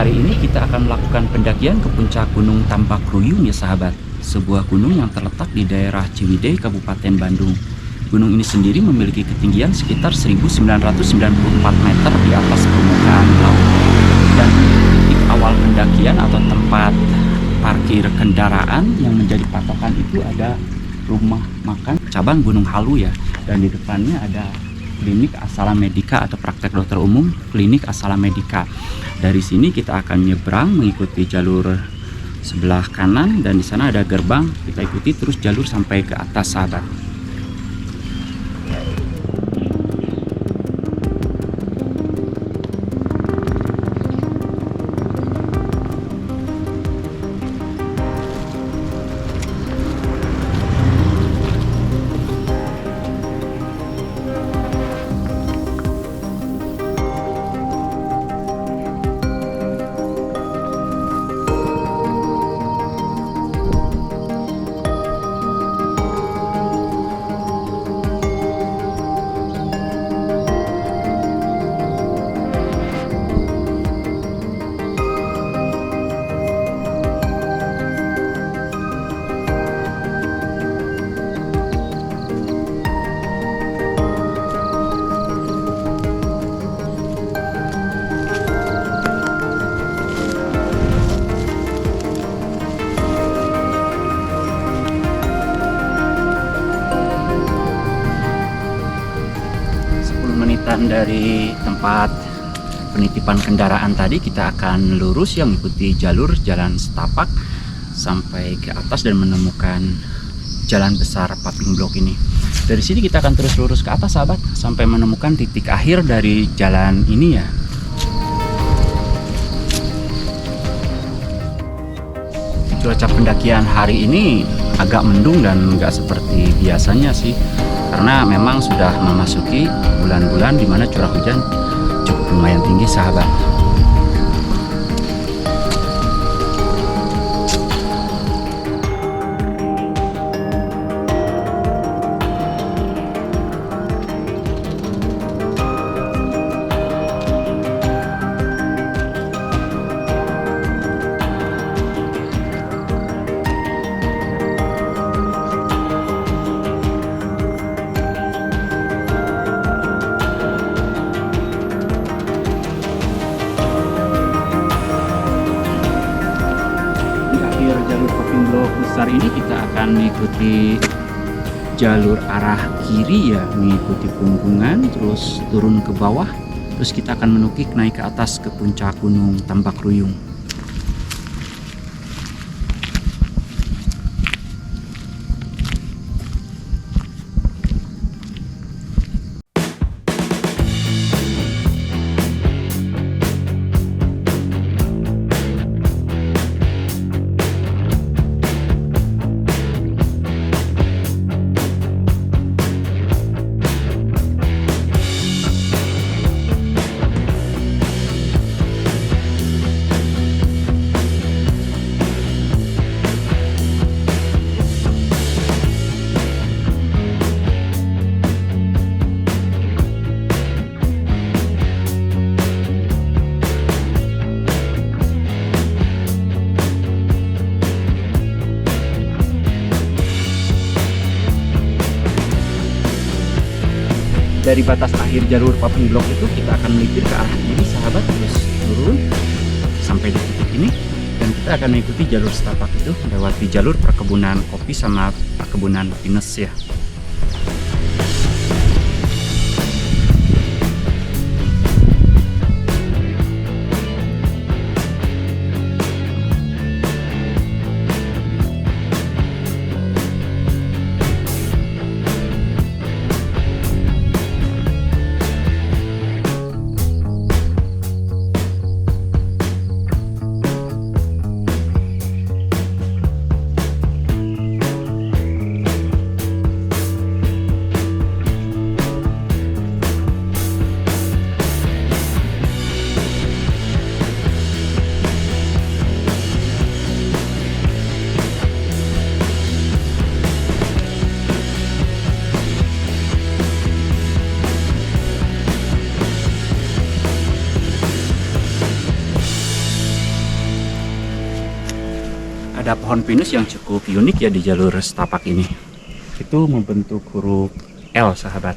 Hari ini kita akan melakukan pendakian ke puncak Gunung Tambak Ruyung ya sahabat. Sebuah gunung yang terletak di daerah Ciwidey, Kabupaten Bandung. Gunung ini sendiri memiliki ketinggian sekitar 1994 meter di atas permukaan laut. Dan titik awal pendakian atau tempat parkir kendaraan yang menjadi patokan itu ada rumah makan cabang Gunung Halu ya. Dan di depannya ada klinik Asala Medika atau praktek dokter umum klinik Asala Medika. Dari sini kita akan nyebrang mengikuti jalur sebelah kanan dan di sana ada gerbang. Kita ikuti terus jalur sampai ke atas sahabat. Dari tempat penitipan kendaraan tadi kita akan lurus ya mengikuti jalur jalan setapak sampai ke atas dan menemukan jalan besar Paping Blok ini. Dari sini kita akan terus lurus ke atas sahabat sampai menemukan titik akhir dari jalan ini ya. Cuaca pendakian hari ini agak mendung dan nggak seperti biasanya sih, karena memang sudah memasuki bulan-bulan di mana curah hujan cukup lumayan tinggi sahabat. Jalur Paping Blok besar ini kita akan mengikuti jalur arah kiri ya, mengikuti punggungan terus turun ke bawah, terus kita akan menukik naik ke atas ke puncak Gunung Tambak Ruyung. Dari batas akhir jalur Paping Blok itu kita akan melipir ke arah kiri sahabat, terus turun sampai di titik ini dan kita akan mengikuti jalur setapak itu melewati jalur perkebunan kopi sama perkebunan pinus ya. Ada pohon pinus yang cukup unik ya di jalur setapak ini. Itu membentuk huruf L, sahabat.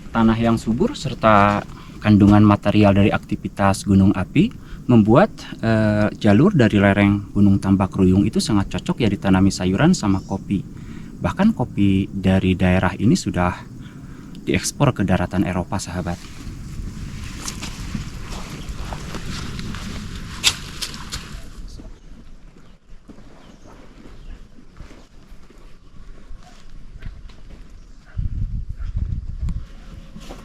Tanah yang subur serta kandungan material dari aktivitas gunung api membuat jalur dari lereng Gunung Tambak Ruyung itu sangat cocok ya ditanami sayuran sama kopi. Bahkan kopi dari daerah ini sudah diekspor ke daratan Eropa, sahabat.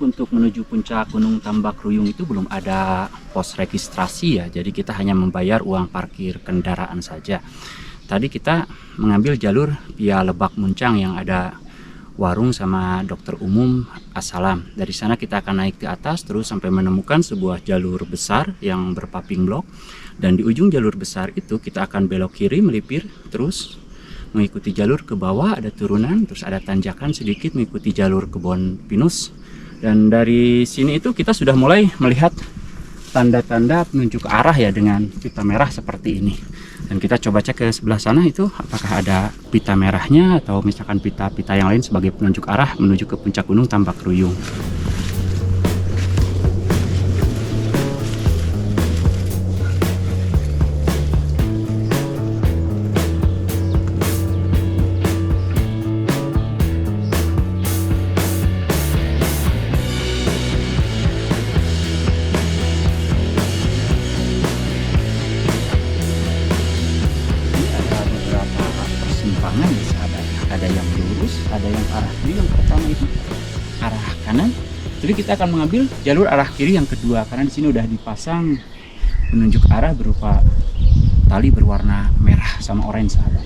Untuk menuju puncak Gunung Tambak Ruyung itu belum ada pos registrasi ya, jadi kita hanya membayar uang parkir kendaraan saja. Tadi kita mengambil jalur via Lebak Muncang yang ada warung sama dokter umum Assalam. Dari sana kita akan naik ke atas terus sampai menemukan sebuah jalur besar yang berpaving blok, dan di ujung jalur besar itu kita akan belok kiri melipir terus mengikuti jalur ke bawah, ada turunan terus ada tanjakan sedikit mengikuti jalur kebun pinus. Dan dari sini itu kita sudah mulai melihat tanda-tanda penunjuk arah ya dengan pita merah seperti ini. Dan kita coba cek ke sebelah sana itu apakah ada pita merahnya atau misalkan pita-pita yang lain sebagai penunjuk arah menuju ke puncak Gunung Tambak Ruyung. Ada yang lurus, ada yang arah kiri. Yang pertama itu arah kanan, jadi kita akan mengambil jalur arah kiri yang kedua karena di sini udah dipasang penunjuk arah berupa tali berwarna merah sama oranye, sahabat.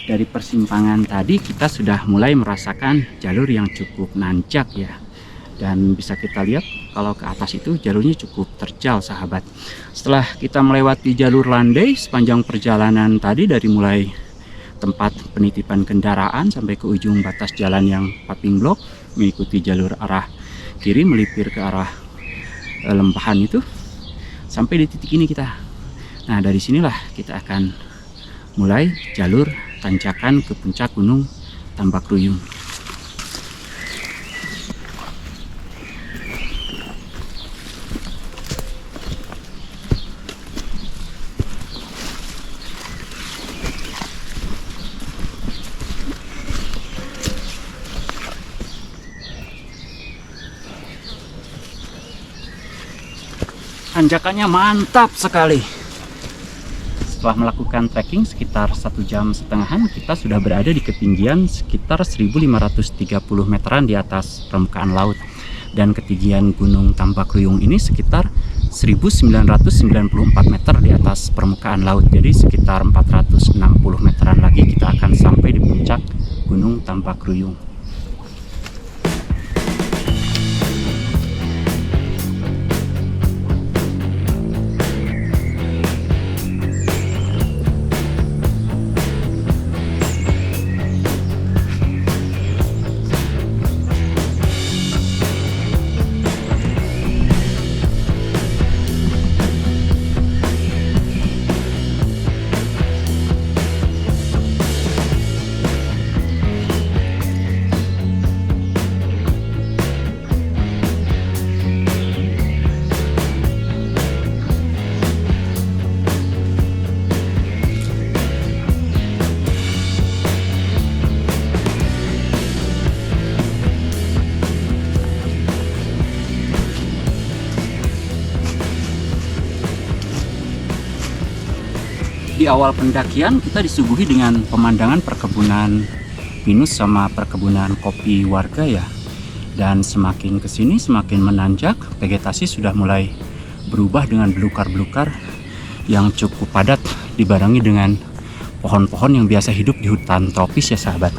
Dari persimpangan tadi kita sudah mulai merasakan jalur yang cukup nanjak ya, dan bisa kita lihat kalau ke atas itu jalurnya cukup terjal, sahabat. Setelah kita melewati jalur landai sepanjang perjalanan tadi dari mulai tempat penitipan kendaraan sampai ke ujung batas jalan yang paving blok, mengikuti jalur arah kiri melipir ke arah lempahan itu sampai di titik ini kita. Nah, dari sinilah kita akan mulai jalur tanjakan ke puncak Gunung Tambak Ruyung. Tanjakannya mantap sekali. Setelah melakukan trekking sekitar 1,5 jam, kita sudah berada di ketinggian sekitar 1530 meteran di atas permukaan laut. Dan ketinggian Gunung Tambak Ruyung ini sekitar 1994 meter di atas permukaan laut. Jadi sekitar 460 meteran lagi kita akan sampai di puncak Gunung Tambak Ruyung. Di awal pendakian kita disuguhi dengan pemandangan perkebunan pinus sama perkebunan kopi warga ya. Dan semakin kesini semakin menanjak, vegetasi sudah mulai berubah dengan belukar-belukar yang cukup padat dibarengi dengan pohon-pohon yang biasa hidup di hutan tropis ya, sahabat.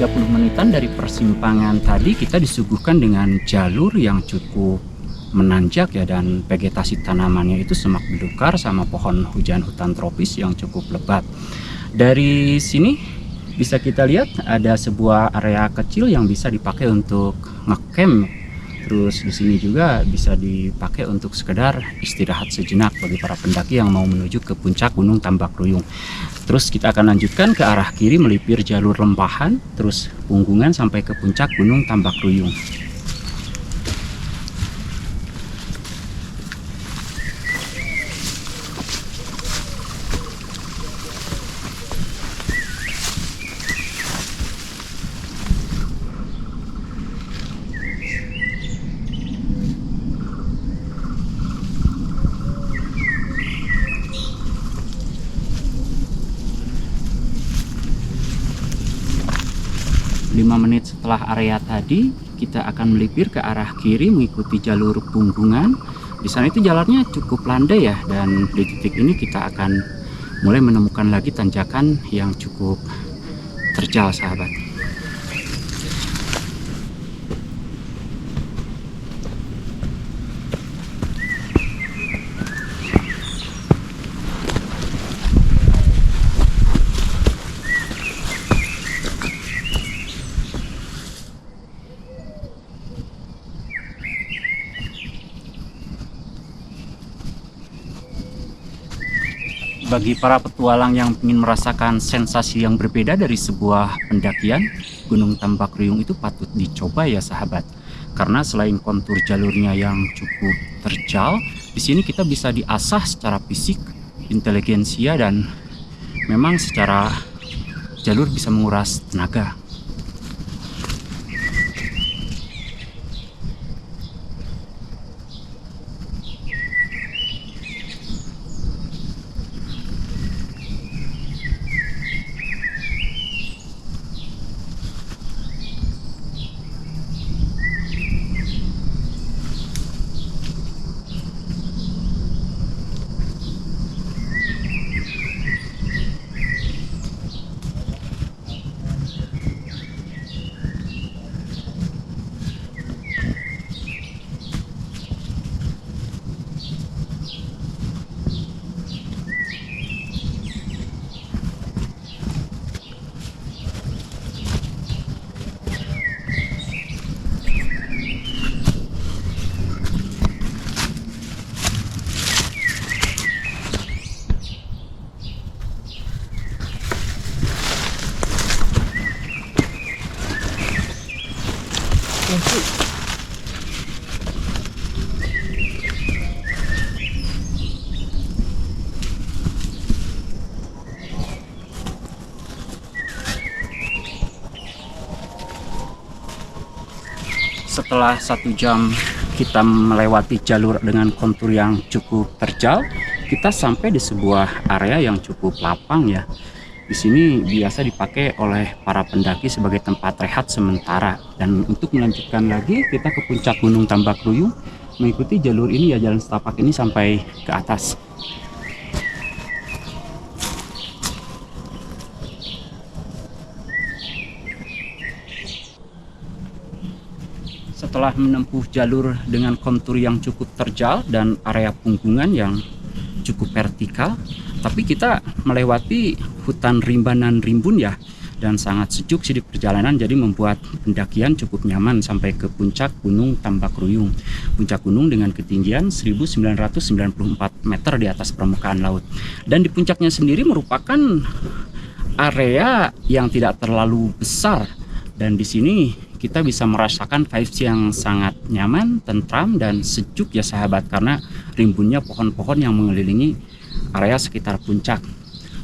30 menitan dari persimpangan tadi kita disuguhkan dengan jalur yang cukup menanjak ya, dan vegetasi tanamannya itu semak belukar sama pohon hujan hutan tropis yang cukup lebat. Dari sini bisa kita lihat ada sebuah area kecil yang bisa dipakai untuk ngecamp. Terus di sini juga bisa dipakai untuk sekedar istirahat sejenak bagi para pendaki yang mau menuju ke puncak Gunung Tambak Ruyung. Terus kita akan lanjutkan ke arah kiri melipir jalur rempahan, terus punggungan sampai ke puncak Gunung Tambak Ruyung. Lima menit setelah area tadi, kita akan melipir ke arah kiri mengikuti jalur punggungan. Di sana itu jalannya cukup landai ya, dan di titik ini kita akan mulai menemukan lagi tanjakan yang cukup terjal, sahabat. Bagi para petualang yang ingin merasakan sensasi yang berbeda dari sebuah pendakian, Gunung Tambak Ruyung itu patut dicoba ya sahabat. Karena selain kontur jalurnya yang cukup terjal, di sini kita bisa diasah secara fisik, inteligensia, dan memang secara jalur bisa menguras tenaga. Setelah 1 jam kita melewati jalur dengan kontur yang cukup terjal, kita sampai di sebuah area yang cukup lapang ya. Di sini biasa dipakai oleh para pendaki sebagai tempat rehat sementara. Dan untuk melanjutkan lagi, kita ke puncak Gunung Tambak Ruyung mengikuti jalur ini ya, jalan setapak ini sampai ke atas. Setelah menempuh jalur dengan kontur yang cukup terjal dan area punggungan yang cukup vertikal, tapi kita melewati hutan rimbanan rimbun ya, dan sangat sejuk sih di perjalanan, jadi membuat pendakian cukup nyaman sampai ke puncak Gunung Tambak Ruyung. Puncak gunung dengan ketinggian 1994 meter di atas permukaan laut. Dan di puncaknya sendiri merupakan area yang tidak terlalu besar, dan di sini kita bisa merasakan vibes yang sangat nyaman, tentram, dan sejuk ya sahabat, karena rimbunnya pohon-pohon yang mengelilingi area sekitar puncak.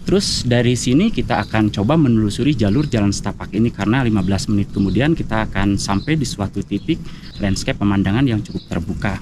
Terus dari sini kita akan coba menelusuri jalur jalan setapak ini, karena 15 menit kemudian kita akan sampai di suatu titik landscape pemandangan yang cukup terbuka.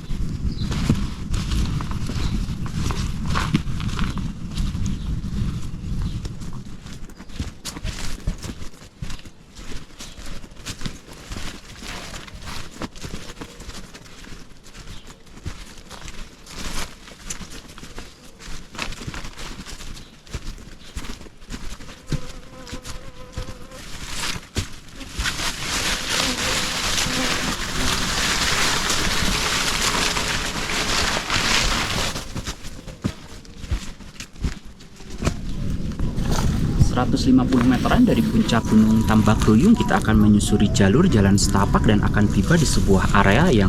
150 meteran dari puncak Gunung Tambak Ruyung, kita akan menyusuri jalur jalan setapak dan akan tiba di sebuah area yang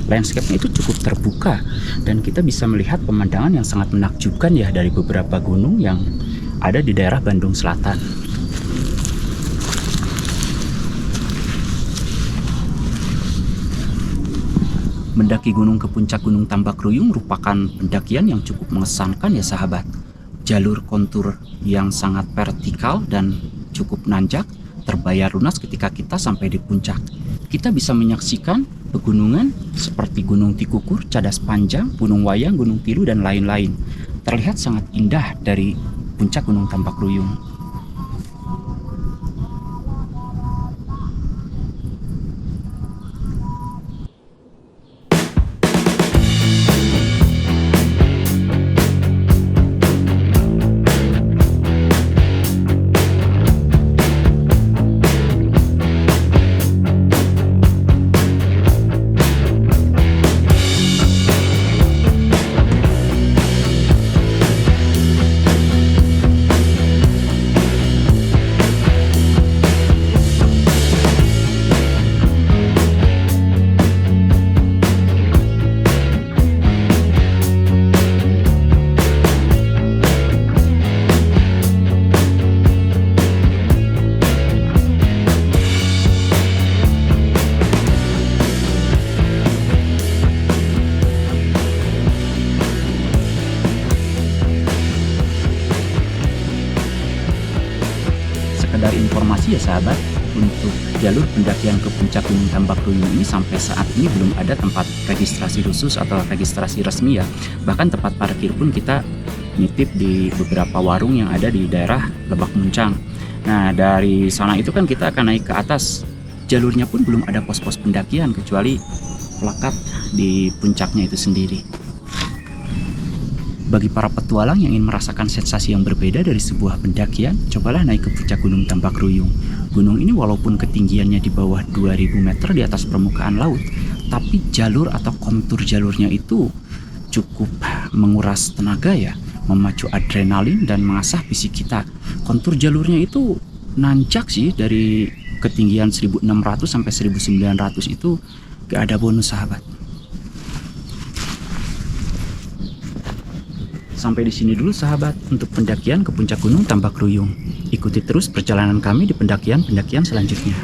landscape-nya itu cukup terbuka, dan kita bisa melihat pemandangan yang sangat menakjubkan ya dari beberapa gunung yang ada di daerah Bandung Selatan. Mendaki gunung ke puncak Gunung Tambak Ruyung merupakan pendakian yang cukup mengesankan ya sahabat. Jalur kontur yang sangat vertikal dan cukup nanjak terbayar lunas ketika kita sampai di puncak. Kita bisa menyaksikan pegunungan seperti Gunung Tikukur, Cadas Panjang, Gunung Wayang, Gunung Tilu, dan lain-lain. Terlihat sangat indah dari puncak Gunung Tambak Ruyung. Sekedar informasi ya sahabat, untuk jalur pendakian ke puncak Gunung Tambak Ruyung ini sampai saat ini belum ada tempat registrasi khusus atau registrasi resmi ya. Bahkan tempat parkir pun kita nitip di beberapa warung yang ada di daerah Lebak Muncang. Nah, dari sana itu kan kita akan naik ke atas. Jalurnya pun belum ada pos-pos pendakian kecuali plakat di puncaknya itu sendiri. Bagi para petualang yang ingin merasakan sensasi yang berbeda dari sebuah pendakian, cobalah naik ke puncak Gunung Tambak Ruyung. Gunung ini walaupun ketinggiannya di bawah 2000 meter di atas permukaan laut, tapi jalur atau kontur jalurnya itu cukup menguras tenaga ya, memacu adrenalin dan mengasah fisik kita. Kontur jalurnya itu nanjak sih, dari ketinggian 1600 sampai 1900 itu gak ada bonus sahabat. Sampai di sini dulu sahabat untuk pendakian ke puncak Gunung Tambak Ruyung. Ikuti terus perjalanan kami di pendakian-pendakian selanjutnya.